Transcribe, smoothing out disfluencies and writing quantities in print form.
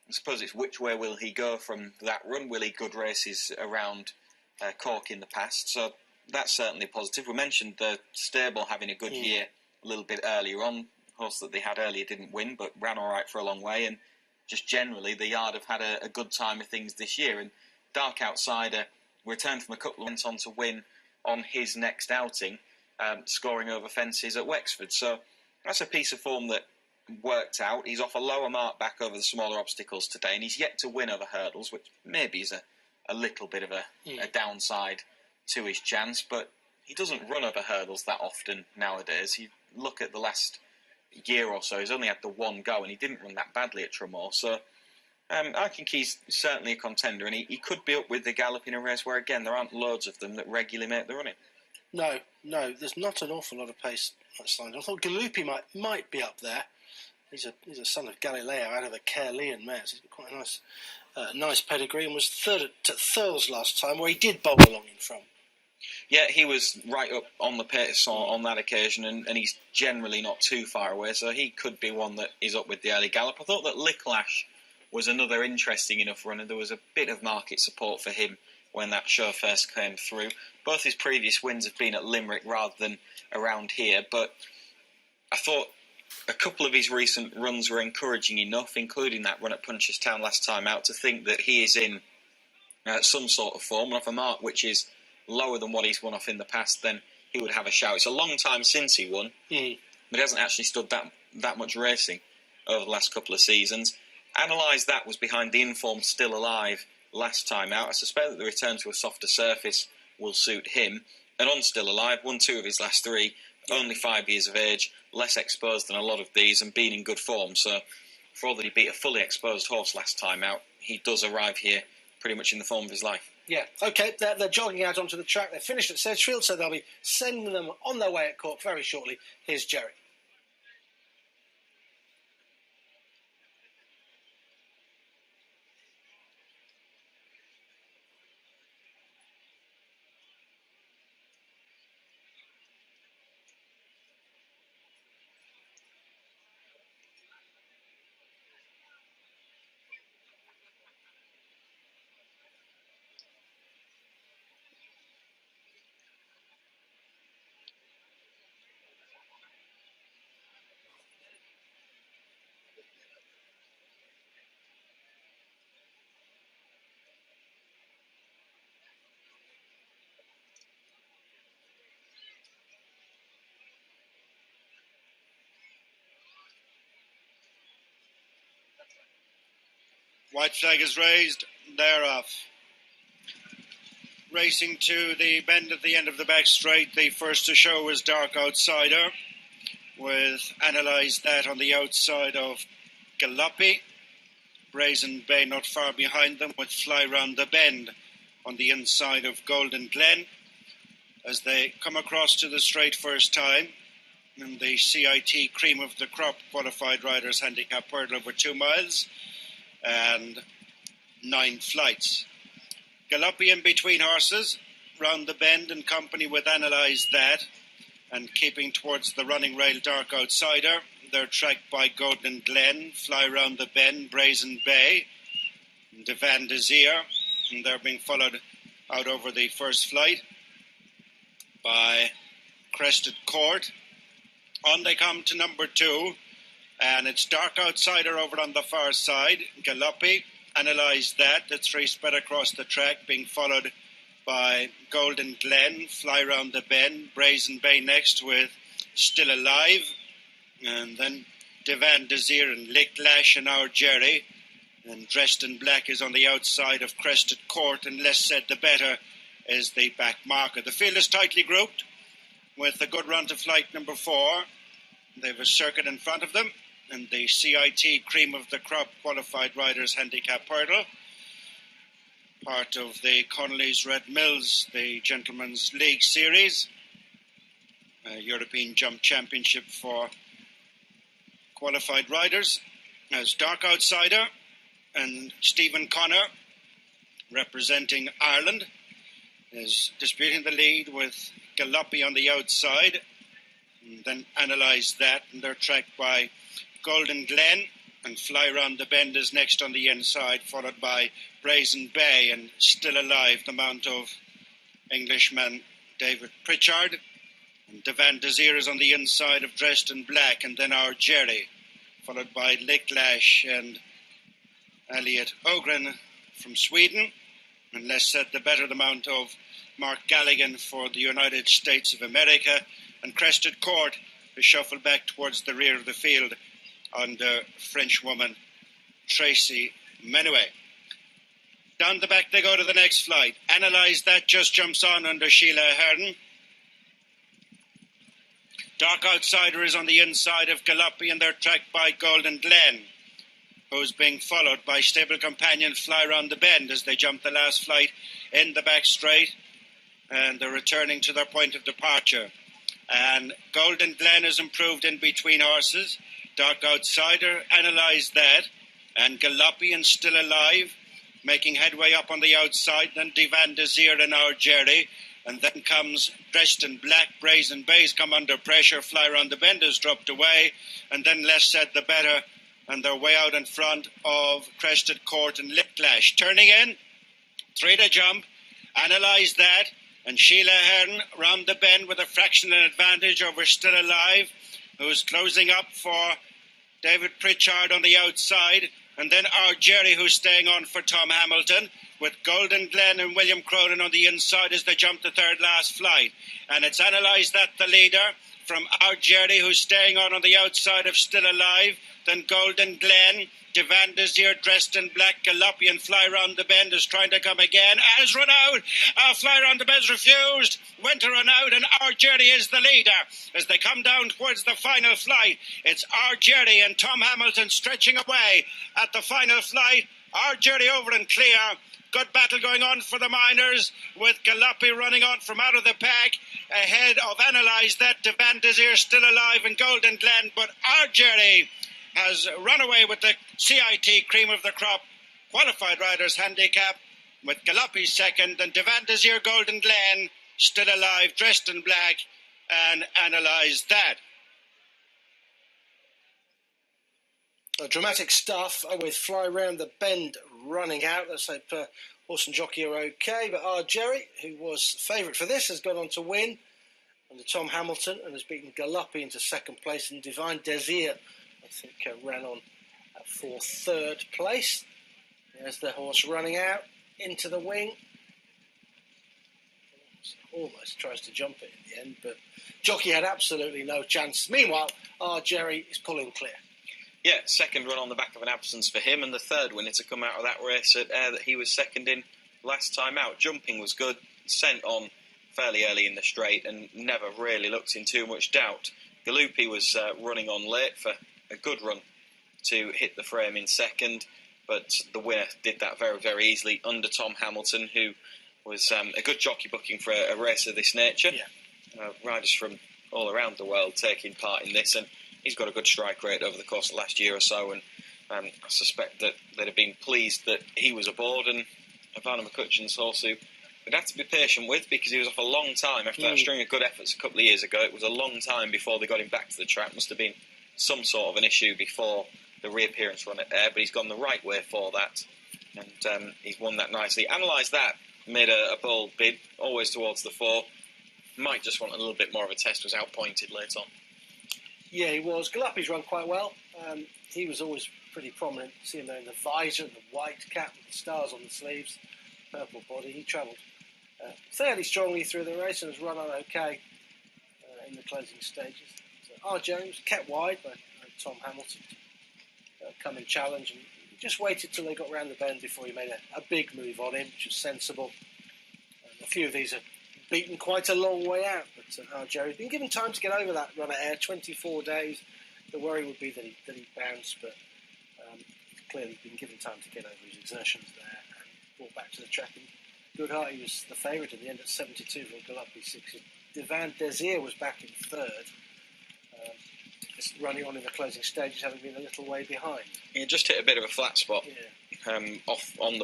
I suppose it's which way will he go from that run? Will he good races around Cork in the past? So that's certainly positive. We mentioned the stable having a good year a little bit earlier on. The horse that they had earlier didn't win, but ran all right for a long way. And just generally, the yard have had a good time of things this year. And Dark Outsider returned from a couple of went on to win on his next outing, scoring over fences at Wexford. So that's a piece of form that worked out. He's off a lower mark back over the smaller obstacles today, and he's yet to win over hurdles, which maybe is a little bit of a downside to his chance, but he doesn't run over hurdles that often nowadays. You look at the last year or so, he's only had the one go, and he didn't run that badly at Tramore, so I think he's certainly a contender, and he could be up with the Gallop in a race where, again, there aren't loads of them that regularly make the running. No, there's not an awful lot of pace outside. I thought Galuppi might be up there. He's a son of Galileo out of a Caerleon mare. He's got quite a nice pedigree, and was third at Thurles last time, where he did bowl along in front. Yeah, he was right up on the pace on that occasion, and he's generally not too far away, so he could be one that is up with the early gallop. I thought that Liclash was another interesting enough runner. There was a bit of market support for him when that show first came through. Both his previous wins have been at Limerick rather than around here, but I thought a couple of his recent runs were encouraging enough, including that run at Punchestown last time out, to think that he is in some sort of form, and off a mark which is lower than what he's won off in the past, then he would have a shout. It's a long time since he won, but he hasn't actually stood that much racing over the last couple of seasons. Analyse That was behind the informed Still Alive last time out. I suspect that the return to a softer surface will suit him. And on Still Alive, won 2 of his last 3, only 5 years of age, less exposed than a lot of these, and been in good form. So for all that he beat a fully exposed horse last time out, he does arrive here pretty much in the form of his life. Yeah, OK, they're jogging out onto the track. They're finished at Sedgefield, so they'll be sending them on their way at Cork very shortly. Here's Jerry. White flag is raised, they're off. Racing to the bend at the end of the back straight, the first to show was Dark Outsider, with Analyse That on the outside of Galuppi. Brazen Bay not far behind them, with Fly Round the Bend on the inside of Golden Glen. As they come across to the straight first time, in the CIT Cream of the Crop qualified riders handicap hurdle over 2 miles and 9 flights. Galuppi in between horses, round the bend in company with Analyse That, and keeping towards the running rail Dark Outsider. They're tracked by Golden Glen, Fly Round the Bend, Brazen Bay, Devan Desir, and they're being followed out over the first flight by Crested Court. On they come to number 2, and it's Dark Outsider over on the far side. Galuppi, Analyse That, the 3 spread across the track, being followed by Golden Glen, Fly Round the Bend, Brazen Bay next with Still Alive, and then Devan Desir and Liclash and Our Jerry, and Dressed in Black is on the outside of Crested Court, and Less Said the Better is the back marker. The field is tightly grouped with a good run to flight number 4. They have a circuit in front of them, and the CIT Cream of the Crop qualified riders handicap hurdle, part of the Connolly's Red Mills, the Gentlemen's League Series, a European Jump Championship for qualified riders, as Dark Outsider and Stephen Connor, representing Ireland, is disputing the lead with Galuppi on the outside, and then Analyse That, and they're tracked by Golden Glen and Fly Round the Bend is next on the inside, followed by Brazen Bay and Still Alive, the mount of Englishman David Pritchard. And Devan Desir is on the inside of Dressed in Black, and then Our Jerry, followed by Liclash and Elliot Ogren from Sweden. And less said the better, the mount of Mark Galligan for the United States of America. And Crested Court is shuffled back towards the rear of the field under Frenchwoman Tracy Menouet. Down the back they go to the next flight. Analyze That just jumps on under Sheila Hearn. Dark Outsider is on the inside of Gallopy, and they're tracked by Golden Glen, who's being followed by stable companion Fly Round the Bend as they jump the last flight in the back straight, and they're returning to their point of departure. And Golden Glen is improved in between horses. Dark Outsider, Analyze That, and Gallopy and Still Alive making headway up on the outside. Then Devan Desir and Our Jerry, and then comes Dressed in Black. Brazen Bays come under pressure. Fly Round the Bend is dropped away, and then Less Said the Better, and they're way out in front of Crested Court and Liclash. Turning in, 3 to jump, Analyze That, and Sheila Hearn round the bend with a fractional advantage over Still Alive, who's closing up for David Pritchard on the outside, and then Our Jerry, who's staying on for Tom Hamilton, with Golden Glen and William Cronin on the inside as they jump the third last flight. And it's Analyze That, the leader, from Our Jerry, who's staying on the outside of Still Alive, then Golden Glen, Devan Desir, Dressed in Black, Gallopy and Fly Round the Bend is trying to come again. Has run out. Fly Round the Bend's refused. Went to run out, and Our Jerry is the leader. As they come down towards the final flight, it's Our Jerry and Tom Hamilton stretching away at the final flight. Our Jerry over and clear. Good battle going on for the Miners, with Gallopy running on from out of the pack, ahead of Analyze That, Devan Desir Still Alive and Golden Glen, but Our Jerry has run away with the CIT cream of the crop qualified riders handicap, with Gallopy second, and Devan Desir, Golden Glen, Still Alive, Dressed in Black, and Analyze That. Dramatic stuff with Fly Round the Bend running out. Let's hope horse and jockey are okay. But Our Jerry, who was favourite for this, has gone on to win under Tom Hamilton and has beaten Gallopy into second place. And Devan Desir, I think, ran on for third place. There's the horse running out into the wing. Almost tries to jump it in the end, but jockey had absolutely no chance. Meanwhile, Our Jerry is pulling clear. Yeah, second run on the back of an absence for him, and the third winner to come out of that race at Ayr that he was second in last time out. Jumping was good, sent on fairly early in the straight and never really looked in too much doubt. Gallopy was running on late for a good run to hit the frame in second, but the winner did that very, very easily under Tom Hamilton, who was a good jockey booking for a race of this nature. Yeah. Riders from all around the world taking part in this, and he's got a good strike rate over the course of the last year or so, and I suspect that they'd have been pleased that he was aboard, and Ivana McCutcheon's horse, who they'd have to be patient with because he was off a long time after that string of good efforts a couple of years ago. It was a long time before they got him back to the track. Must have been some sort of an issue before the reappearance run at Ayr, but he's gone the right way for that, and he's won that nicely. Analyze That made a bold bid, always towards the 4. Might just want a little bit more of a test, was outpointed late on. Yeah, he was. Gallopy's run quite well. He was always pretty prominent. See him there in the visor, the white cap with the stars on the sleeves, purple body. He travelled fairly strongly through the race and has run on okay in the closing stages. So Our Jerry was kept wide by Tom Hamilton to come and challenge, and he just waited till they got round the bend before he made a big move on him, which was sensible. A few of these are beaten quite a long way out, but Our Jerry's been given time to get over that run at Ayr, 24 days. The worry would be that he bounced, but clearly been given time to get over his exertions there and brought back to the track. And Goodheart, he was the favourite in the end at 72 from Gallopy 6. Devan Desir was back in third, just running on in the closing stages, having been a little way behind. He just hit a bit of a flat spot off on the